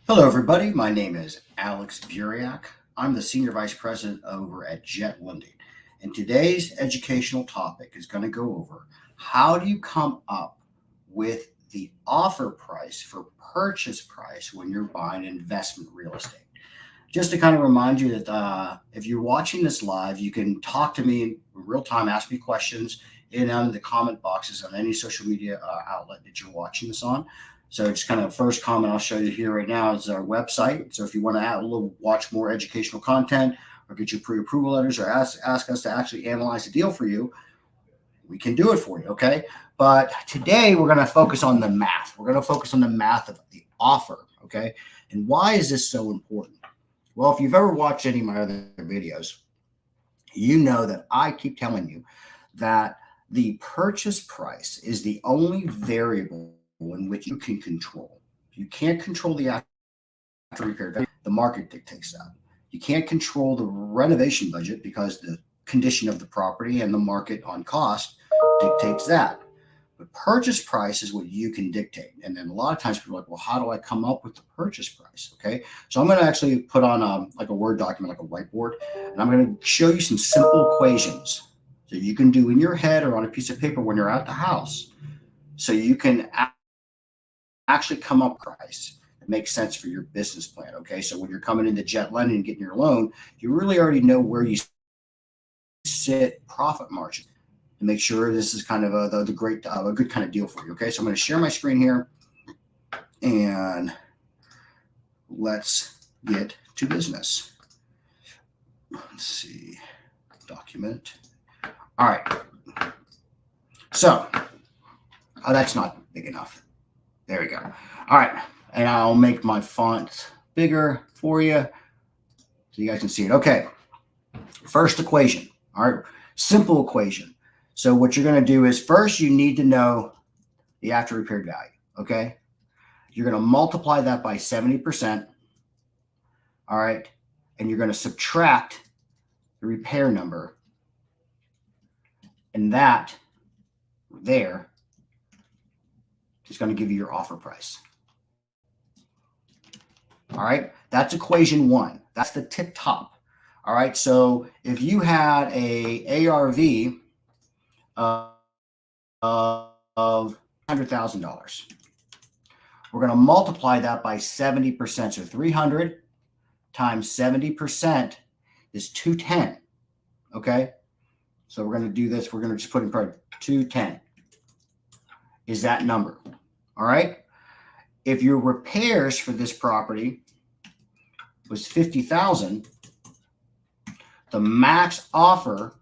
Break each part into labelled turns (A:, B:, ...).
A: Hello, everybody. My name is Alex Buriak. I'm the Senior Vice President over at Jet Lending. And today's educational topic is going to go over how do you come up with the offer price for purchase price when you're buying investment real estate. Just to kind of remind you that if you're watching this live, you can talk to me in real time, ask me questions in the comment boxes on any social media outlet that you're watching this on. So just kind of first comment I'll show you here right now is our website. So if you want to watch more educational content or get your pre-approval letters or ask us to actually analyze the deal for you, we can do it for you, okay? But today we're going to focus on the math. We're going to focus on the math of the offer, okay? And why is this so important? Well, if you've ever watched any of my other videos, you know that I keep telling you that the purchase price is the only variable in which you can control. You can't control the after repair value. The market dictates that. You can't control the renovation budget because the condition of the property and the market on cost dictates that. But purchase price is what you can dictate. And then a lot of times people are like, well, how do I come up with the purchase price? Okay. So I'm going to actually put on like a Word document, like a whiteboard, and I'm going to show you some simple equations that you can do in your head or on a piece of paper when you're at the house. So you can actually come up with a price that makes sense for your business plan. Okay. So when you're coming into Jet Lending and getting your loan, you really already know where you sit profit margin to make sure this is kind of a good kind of deal for you. Okay. So I'm going to share my screen here and let's get to business. Let's see, document. All right. So, that's not big enough. There we go. All right. And I'll make my font bigger for you so you guys can see it. Okay. First equation. All right. Simple equation. So what you're going to do is first you need to know the after repaired value. Okay. You're going to multiply that by 70%. All right. And you're going to subtract the repair number. And that there is going to give you your offer price. All right. That's equation one. That's the tip top. All right. So if you had a ARV of $100,000, we're going to multiply that by 70%. So 300 times 70% is 210. Okay. So we're going to do this. We're going to just put in front 210 is that number. All right. If your repairs for this property was 50,000, the max offer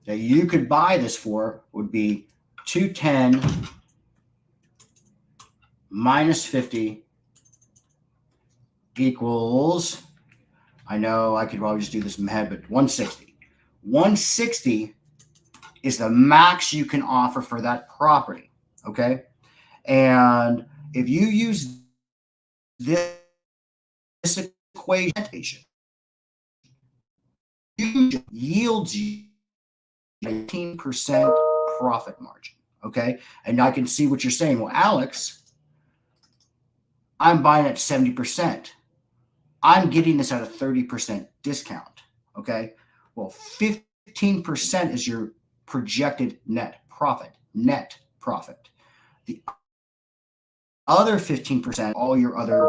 A: that you could buy this for would be 210 minus 50 equals, I know I could probably just do this in my head, but 160. 160 is the max you can offer for that property. Okay. And if you use this equation, it yields you 19% profit margin. Okay. And I can see what you're saying. Well, Alex, I'm buying at 70%. I'm getting this at a 30% discount. Okay. Well, 15% is your projected net profit. The other 15%, all your other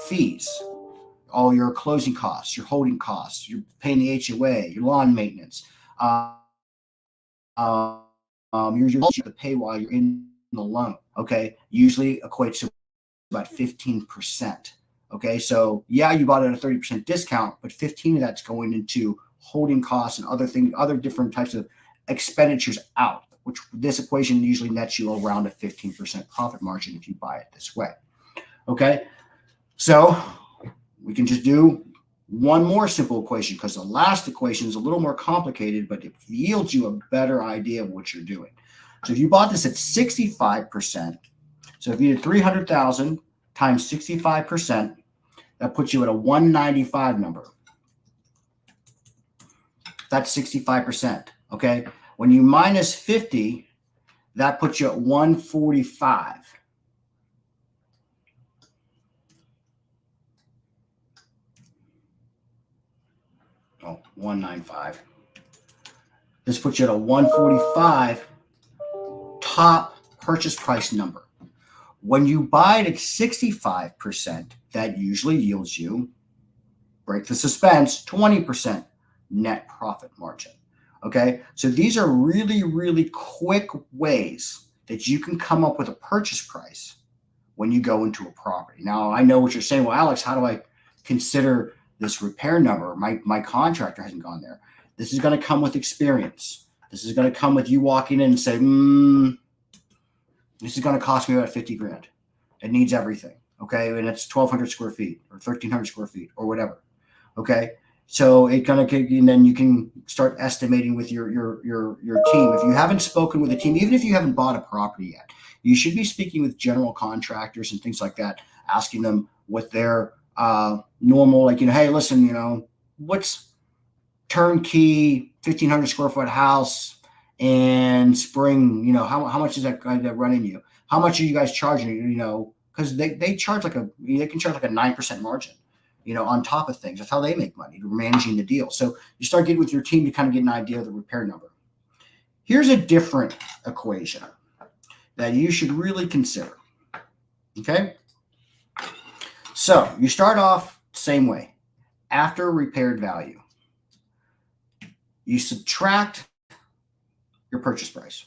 A: fees, all your closing costs, your holding costs, you're paying the HOA, your lawn maintenance, you're to pay while you're in the loan. Okay. Usually equates to about 15%. Okay. So yeah, you bought it at a 30% discount, but 15 of that's going into holding costs and other things, other different types of expenditures out, which this equation usually nets you around a 15% profit margin if you buy it this way. Okay. So we can just do one more simple equation because the last equation is a little more complicated, but it yields you a better idea of what you're doing. So if you bought this at 65%, so if you did 300,000 times 65%, that puts you at a 195 number. That's 65%. Okay. When you minus 50, that puts you at 145. Oh, 195. This puts you at a 145 top purchase price number. When you buy it at 65%, that usually yields you, break the suspense, 20% net profit margin. Okay, so these are really, really quick ways that you can come up with a purchase price when you go into a property. Now, I know what you're saying. Well, Alex, how do I consider this repair number? My contractor hasn't gone there. This is going to come with experience. This is going to come with you walking in and say, this is going to cost me about 50 grand. It needs everything. Okay, and it's 1,200 square feet or 1,300 square feet or whatever. Okay, so it kind of, and then you can start estimating with your team. If you haven't spoken with a team, even if you haven't bought a property yet, you should be speaking with general contractors and things like that, asking them what their normal, like, hey, listen, what's turnkey 1,500 square foot house and spring, how much is that running you? How much are you guys charging? Because they charge they can charge like a 9% margin, on top of things. That's how they make money, managing the deal. So you start getting with your team to kind of get an idea of the repair number. Here's a different equation that you should really consider. Okay. So you start off same way. After repaired value, you subtract your purchase price.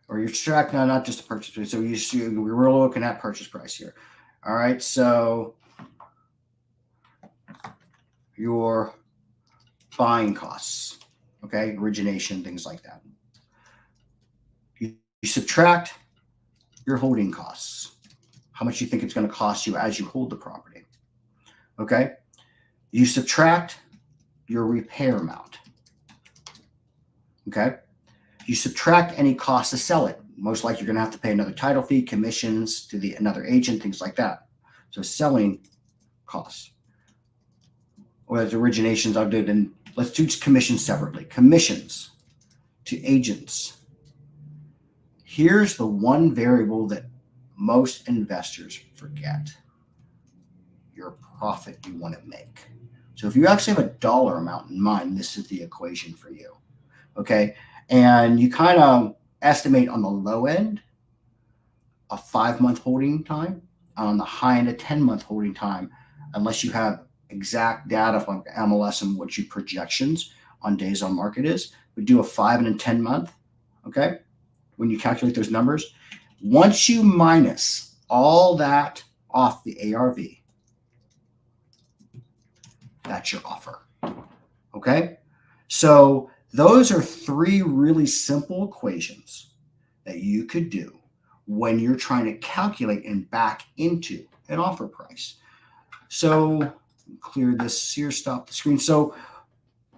A: Or you subtract, no, not just the purchase price. So we're looking at purchase price here. All right, so your buying costs, okay, origination, things like that. You subtract your holding costs, how much you think it's going to cost you as you hold the property, okay? You subtract your repair amount, okay? You subtract any cost to sell it. Most likely you're going to have to pay another title fee, commissions to another agent, things like that. So selling costs. Or as originations, I'll do it, and let's do commissions separately. Commissions to agents. Here's the one variable that most investors forget. Your profit you want to make. So if you actually have a dollar amount in mind, this is the equation for you. Okay. And you kind of estimate on the low end a 5-month holding time, on the high end a 10-month holding time, unless you have exact data from MLS and what your projections on days on market is. We do a 5 and a 10 month. Okay. When you calculate those numbers, once you minus all that off the ARV, that's your offer. Okay. So those are 3 really simple equations that you could do when you're trying to calculate and back into an offer price. So clear this here, stop the screen. So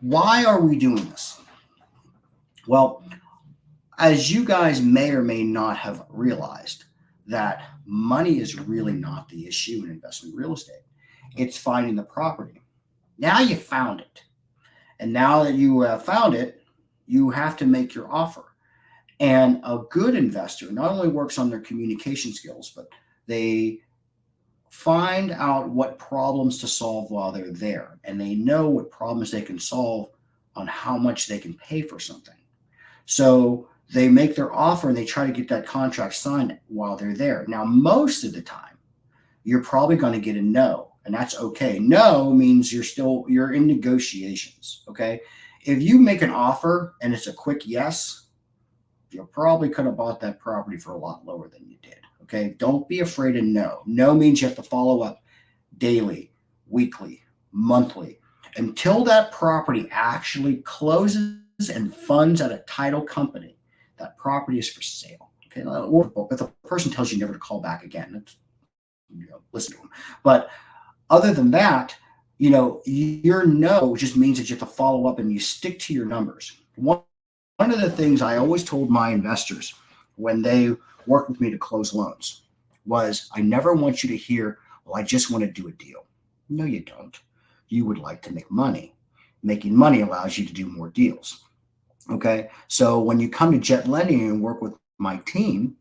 A: why are we doing this? Well, as you guys may or may not have realized, that money is really not the issue in investment real estate. It's finding the property. Now you found it. And now that you have found it, you have to make your offer. And a good investor not only works on their communication skills, but they find out what problems to solve while they're there. And they know what problems they can solve on how much they can pay for something. So they make their offer and they try to get that contract signed while they're there. Now, most of the time, you're probably going to get a no. And that's okay. No means you're in negotiations. Okay. If you make an offer and it's a quick yes, you probably could have bought that property for a lot lower than you did. Okay. Don't be afraid of no. No means you have to follow up daily, weekly, monthly, until that property actually closes and funds at a title company. That property is for sale. Okay. Or if the person tells you never to call back again, listen to them. But other than that, your no just means that you have to follow up and you stick to your numbers. One of the things I always told my investors when they work with me to close loans was, I never want you to hear, well, I just want to do a deal. No, you don't. You would like to make money. Making money allows you to do more deals. Okay. So when you come to Jet Lending and work with my team,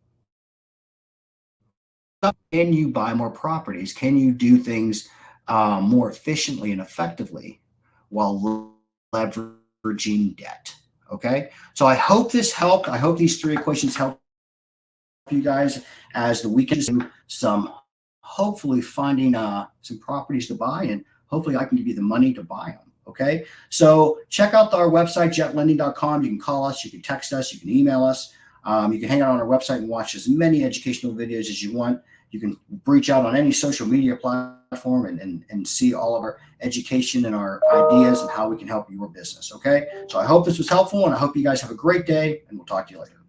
A: can you buy more properties? Can you do things more efficiently and effectively while leveraging debt. Okay, so I hope this helped. I hope these 3 equations help you guys as the weekend do some hopefully finding some properties to buy, and hopefully I can give you the money to buy them. Okay, so check out our website, jetlending.com. You can call us, you can text us, you can email us. You can hang out on our website and watch as many educational videos as you want. You can reach out on any social media platform and see all of our education and our ideas and how we can help your business. Okay, so I hope this was helpful, and I hope you guys have a great day, and we'll talk to you later.